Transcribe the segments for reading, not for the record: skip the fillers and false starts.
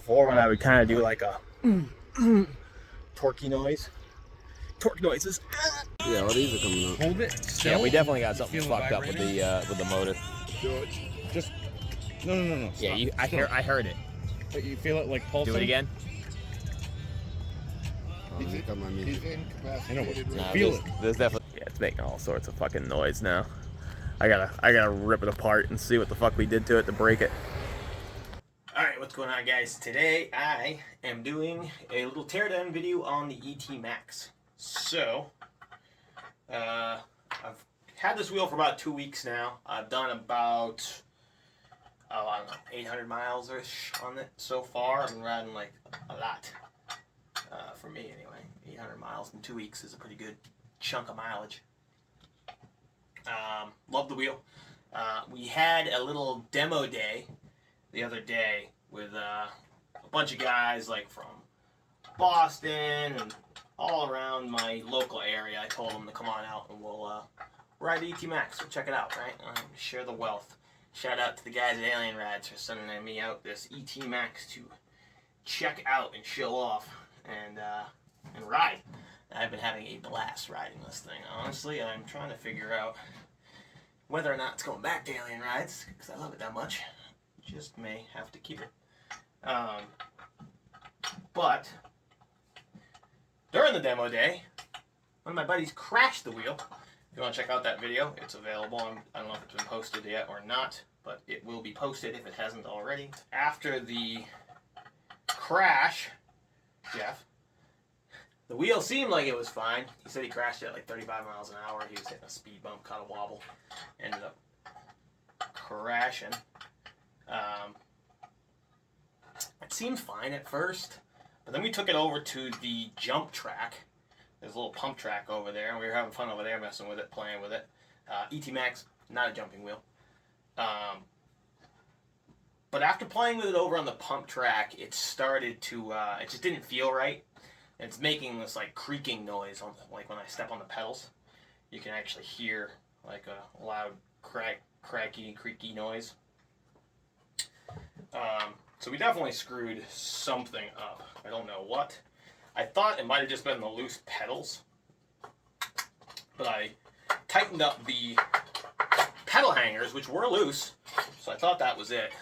before when I would kind of do like a torquey noise. Torque noises. Yeah, well, these are coming up. Hold it. Yeah, we definitely got something fucked up with the motor. Just no. Yeah, stop. I heard it. But you feel it like pulsing. Do it again. Oh, here come my music. I know, but Nah, feel it. There's definitely, yeah, it's making all sorts of fucking noise now. I gotta rip it apart and see what the fuck we did to it to break it. Alright, what's going on, guys? Today I am doing a little teardown video on the ET Max. So, I've had this wheel for about 2 weeks now. I've done about, I don't know, 800 miles-ish on it so far. I've been riding like a lot. For me anyway, 800 miles in 2 weeks is a pretty good chunk of mileage. Love the wheel. We had a little demo day the other day with a bunch of guys like from Boston and all around my local area. I told them to come on out and we'll ride the ET Max. So check it out, right? Share the wealth. Shout out to the guys at Alien Rides for sending me out this ET Max to check out and show off and ride. I've been having a blast riding this thing. Honestly, I'm trying to figure out whether or not it's going back to Alien Rides because I love it that much. Just may have to keep it. But during the demo day, one of my buddies crashed the wheel. If you want to check out that video, it's available. I don't know if it's been posted yet or not, but it will be posted if it hasn't already. After the crash, Jeff, the wheel seemed like it was fine. He said he crashed it at like 35 miles an hour. He was hitting a speed bump, caught a wobble, ended up crashing. It seemed fine at first, but then we took it over to the jump track. There's a little pump track over there, and we were having fun over there, messing with it, playing with it. ET Max, not a jumping wheel. But after playing with it over on the pump track, it started to, it just didn't feel right. It's making this like creaking noise, like when I step on the pedals. You can actually hear like a loud creaky noise. So we definitely screwed something up. I don't know what. I thought it might have just been the loose pedals, but I tightened up the pedal hangers, which were loose, so I thought that was it.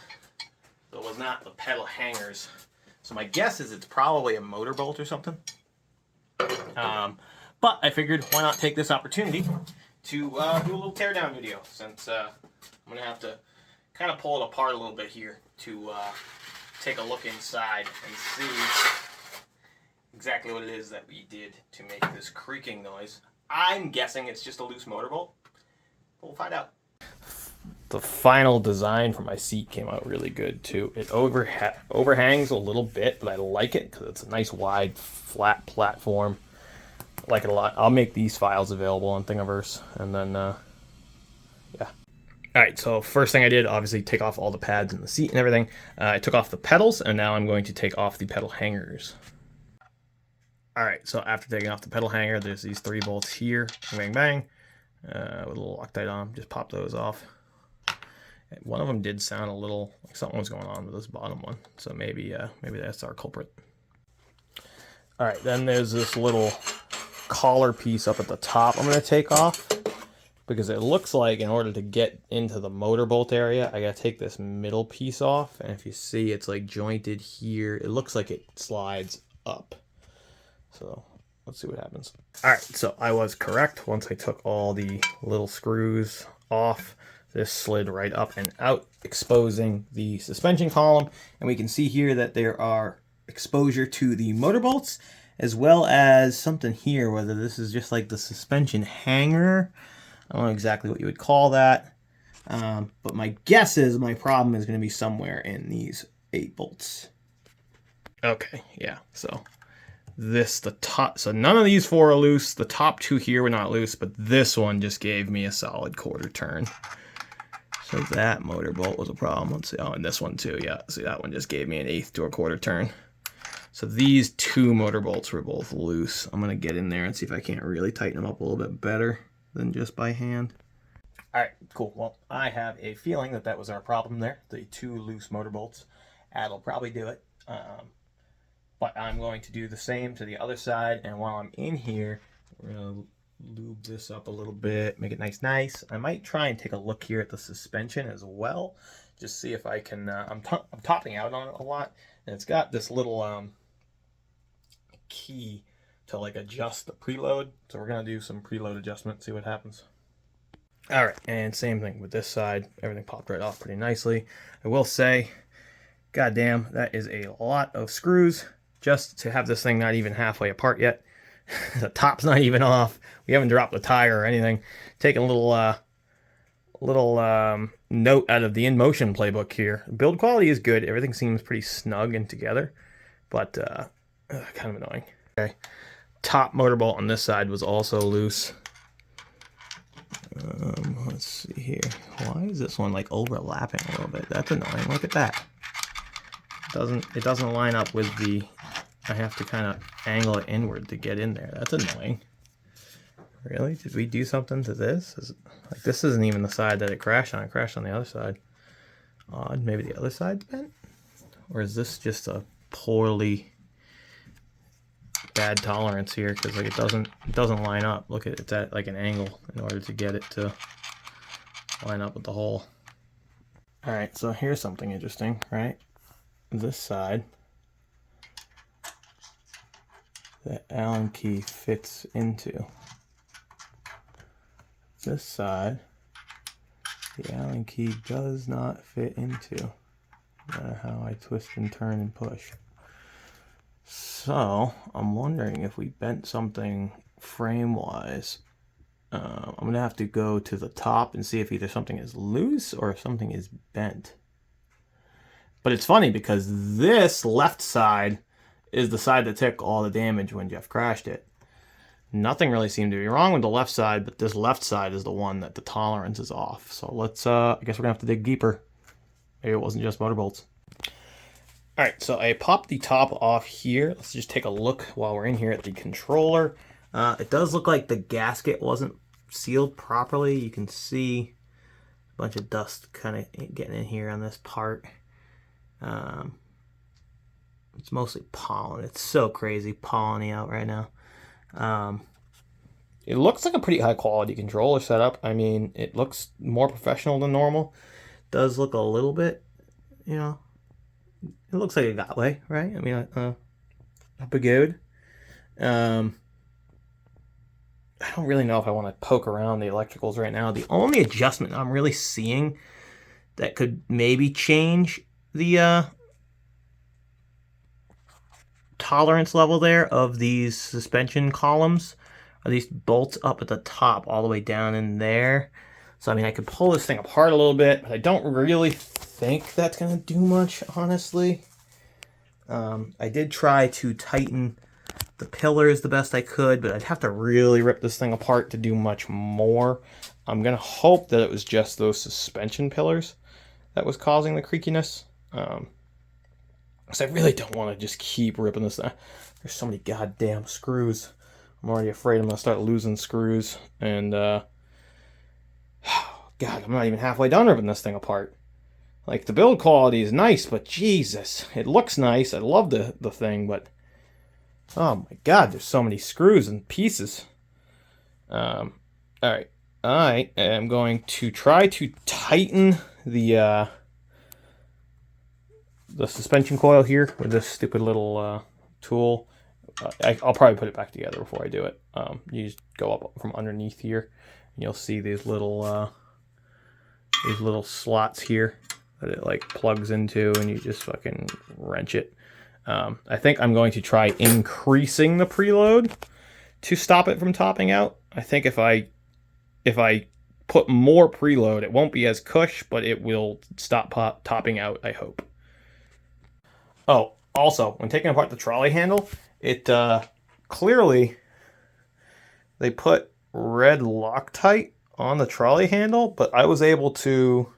So it was not the pedal hangers. So my guess is it's probably a motor bolt or something. But I figured, why not take this opportunity to do a little teardown video, since I'm going to have to kind of pull it apart a little bit here to take a look inside and see exactly what it is that we did to make this creaking noise. I'm guessing it's just a loose motor bolt. We'll find out. The final design for my seat came out really good too. It overhangs a little bit, but I like it because it's a nice wide flat platform. I like it a lot. I'll make these files available on Thingiverse, and then yeah. Alright, so first thing I did, obviously take off all the pads in the seat and everything. I took off the pedals, and now I'm going to take off the pedal hangers. Alright, so after taking off the pedal hanger, there's these 3 bolts here, bang bang, with a little Loctite on them. Just pop those off. One of them did sound a little like something was going on with this bottom one, so maybe that's our culprit. Alright, then there's this little collar piece up at the top I'm going to take off, because it looks like in order to get into the motor bolt area, I got to take this middle piece off, and if you see, it's like jointed here. It looks like it slides up. So let's see what happens. Alright, so I was correct. Once I took all the little screws off, this slid right up and out, exposing the suspension column. And we can see here that there are exposure to the motor bolts, as well as something here, whether this is just like the suspension hanger. I don't know exactly what you would call that. But my guess is my problem is going to be somewhere in these 8 bolts. Okay, yeah, so so none of these 4 are loose. The top 2 here were not loose, but this one just gave me a solid quarter turn. So that motor bolt was a problem. Let's see. Oh, and this one too. Yeah. See, that one just gave me an 1/8 to a quarter turn. So these 2 motor bolts were both loose. I'm going to get in there and see if I can't really tighten them up a little bit better than just by hand. All right, cool. Well, I have a feeling that was our problem there. The 2 loose motor bolts. That'll probably do it. But I'm going to do the same to the other side, and while I'm in here, we're going to lube this up a little bit, make it nice. I might try and take a look here at the suspension as well, just see if I can, I'm topping out on it a lot, and it's got this little key to like adjust the preload, so we're going to do some preload adjustment, see what happens. All right, and same thing with this side, everything popped right off pretty nicely. I will say, goddamn, that is a lot of screws just to have this thing not even halfway apart yet. The top's not even off. We haven't dropped the tire or anything. Taking a little note out of the InMotion playbook here. Build quality is good. Everything seems pretty snug and together, but kind of annoying. Okay, top motor bolt on this side was also loose. Let's see here. Why is this one like overlapping a little bit? That's annoying. Look at that. It doesn't line up with the. I have to kind of angle it inward to get in there. That's annoying. Really? Did we do something to this? Like this isn't even the side that it crashed on. It crashed on the other side. Odd. Maybe the other side's bent? Or is this just a poorly bad tolerance here? Because like it doesn't line up. Look at it, it's at like an angle in order to get it to line up with the hole. All right, so here's something interesting, right? This side, the Allen key fits into. This side, the Allen key does not fit into, no matter how I twist and turn and push. So I'm wondering if we bent something frame-wise. I'm gonna have to go to the top and see if either something is loose or if something is bent. But it's funny because this left side is the side that took all the damage when Jeff crashed it. Nothing really seemed to be wrong with the left side, but this left side is the one that the tolerance is off. So let's, I guess we're gonna have to dig deeper. Maybe it wasn't just motor bolts. All right, so I popped the top off here. Let's just take a look while we're in here at the controller. It does look like the gasket wasn't sealed properly. You can see a bunch of dust kind of getting in here on this part. It's mostly pollen. It's so crazy pollen-y out right now. It looks like a pretty high quality controller setup. I mean, it looks more professional than normal. Does look a little bit, you know, it looks like a Gotway, right? I mean, a Begode. I don't really know if I want to poke around the electricals right now. The only adjustment I'm really seeing that could maybe change the tolerance level there of these suspension columns are these bolts up at the top all the way down in there. So I mean, I could pull this thing apart a little bit, but I don't really think that's gonna do much, honestly. I did try to tighten the pillars the best I could, but I'd have to really rip this thing apart to do much more. I'm gonna hope that it was just those suspension pillars that was causing the creakiness. Because I really don't want to just keep ripping this thing. There's so many goddamn screws. I'm already afraid I'm going to start losing screws. And, God, I'm not even halfway done ripping this thing apart. Like, the build quality is nice, but Jesus, it looks nice. I love the thing, but, oh my God, there's so many screws and pieces. All right. I am going to try to tighten the suspension coil here with this stupid little tool. I'll probably put it back together before I do it. You just go up from underneath here, and you'll see these little slots here that it like plugs into, and you just fucking wrench it. I think I'm going to try increasing the preload to stop it from topping out. I think if I put more preload, it won't be as cush, but it will stop topping out, I hope. Oh, also, when taking apart the trolley handle, it clearly they put red Loctite on the trolley handle, but I was able to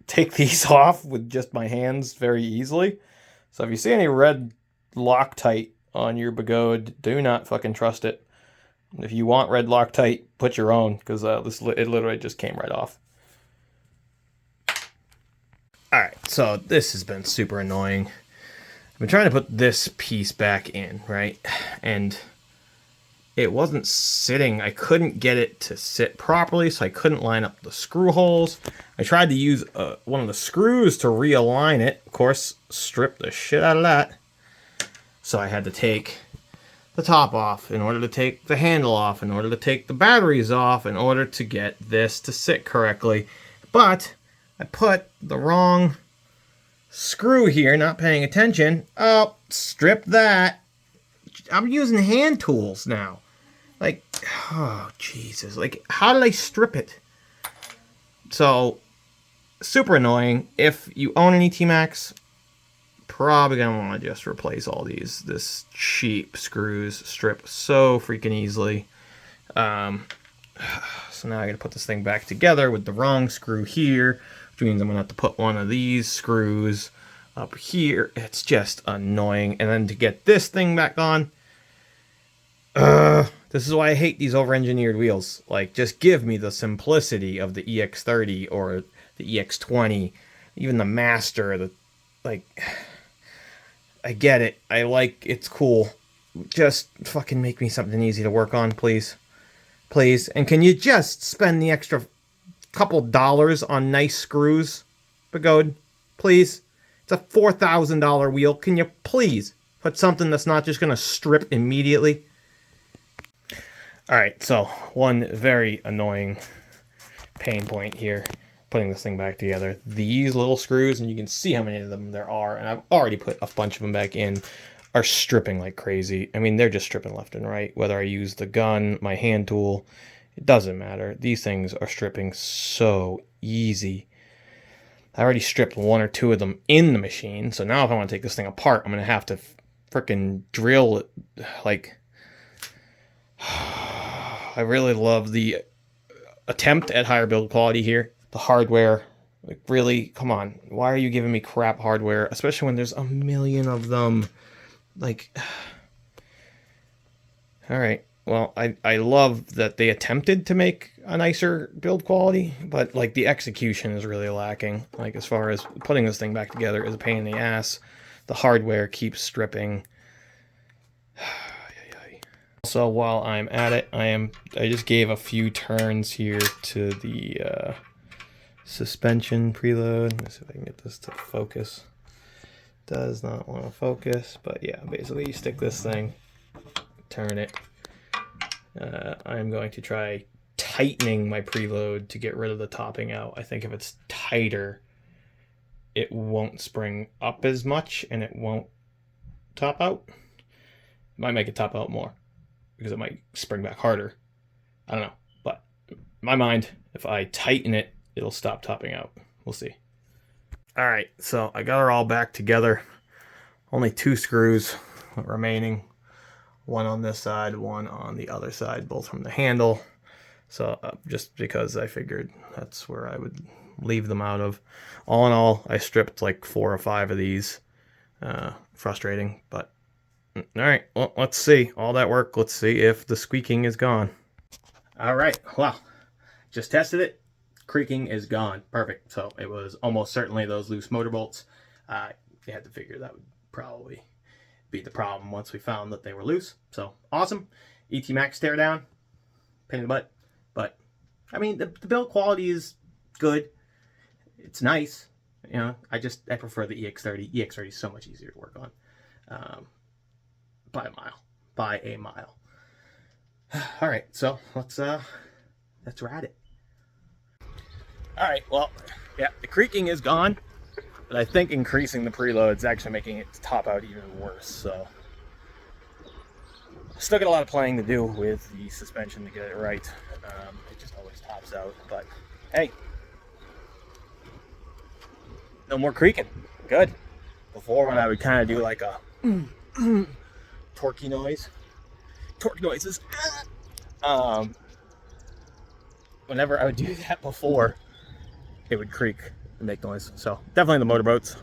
take these off with just my hands very easily. So if you see any red Loctite on your Begode, do not fucking trust it. If you want red Loctite, put your own, because it literally just came right off. All right. so this has been super annoying. I've been trying to put this piece back in, right? And it wasn't sitting. I couldn't get it to sit properly, so I couldn't line up the screw holes. I tried to use one of the screws to realign it. Of course, strip the shit out of that. So I had to take the top off in order to take the handle off, in order to take the batteries off, in order to get this to sit correctly. But I put the wrong screw here, not paying attention. Oh, strip that. I'm using hand tools now. Like, oh, Jesus. Like, how did I strip it? So, super annoying. If you own an ET Max, probably going to want to just replace all these. This cheap screws strip so freaking easily. So now I got to put this thing back together with the wrong screw here, which means I'm going to have to put one of these screws up here. It's just annoying. And then to get this thing back on, this is why I hate these over-engineered wheels. Like, just give me the simplicity of the EX30 or the EX20, even the Master. I get it. I like it's cool. Just fucking make me something easy to work on, please. Please. And can you just spend the extra couple dollars on nice screws, Begode? Please. It's a $4,000 wheel. Can you please put something that's not just going to strip immediately? Alright, so one very annoying pain point here, putting this thing back together. These little screws, and you can see how many of them there are, and I've already put a bunch of them back in, are stripping like crazy. I mean, they're just stripping left and right. Whether I use the gun, my hand tool, it doesn't matter. These things are stripping so easy. I already stripped one or two of them in the machine, so now if I want to take this thing apart, I'm going to have to freaking drill it, like... I really love the attempt at higher build quality here. The hardware, like, really, come on. Why are you giving me crap hardware? Especially when there's a million of them. Like, all right. Well, I love that they attempted to make a nicer build quality, but, like, the execution is really lacking. Like, as far as putting this thing back together is a pain in the ass. The hardware keeps stripping. Also, while I'm at it, I just gave a few turns here to the suspension preload. Let me see if I can get this to focus. Does not want to focus, but yeah, basically you stick this thing, turn it. I'm going to try tightening my preload to get rid of the topping out. I think if it's tighter, it won't spring up as much and it won't top out. It might make it top out more, because it might spring back harder. I don't know. But in my mind, if I tighten it, it'll stop topping out. We'll see. All right, so I got her all back together. Only 2 screws remaining. One on this side, one on the other side, both from the handle. So just because I figured that's where I would leave them out of. All in all, I stripped like 4 or 5 of these. Frustrating, but all right, well, let's see. All that work, let's see if the squeaking is gone. All right, well, just tested it. Creaking is gone. Perfect. So it was almost certainly those loose motor bolts. You had to figure that would probably be the problem once we found that they were loose. So awesome. ET Max Teardown. Pain in the butt. But, I mean, the build quality is good. It's nice. You know, I prefer the EX30. EX30 is so much easier to work on. By a mile. All right, so let's ride it. All right, well, yeah, the creaking is gone, but I think increasing the preload is actually making it top out even worse. So still got a lot of playing to do with the suspension to get it right. It just always tops out, but hey, no more creaking. Good. Before, when I would kind of do like a torquey noise. Torque noises. Whenever I would do that before, it would creak and make noise. So definitely the motor bolts.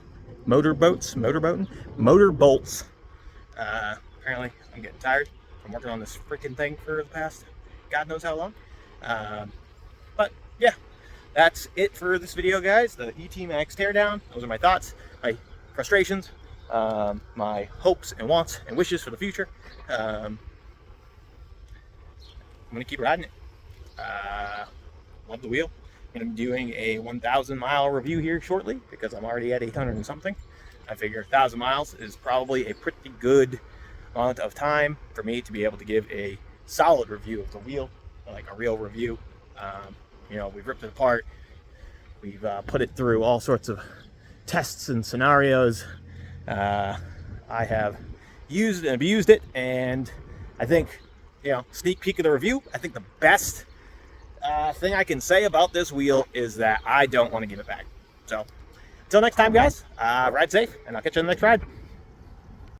Apparently I'm getting tired. I'm working on this freaking thing for the past God knows how long. But yeah, that's it for this video, guys. The ET Max Teardown. Those are my thoughts, my frustrations, my hopes and wants and wishes for the future. I'm gonna keep riding it. Love the wheel. I'm gonna be doing a 1,000 mile review here shortly because I'm already at 800 and something. I figure 1,000 miles is probably a pretty good amount of time for me to be able to give a solid review of the wheel, like a real review. You know, we've ripped it apart. We've put it through all sorts of tests and scenarios. I have used and abused it, and I think, you know, sneak peek of the review, I think the best thing I can say about this wheel is that I don't want to give it back. So, until next time, guys, ride safe, and I'll catch you on the next ride.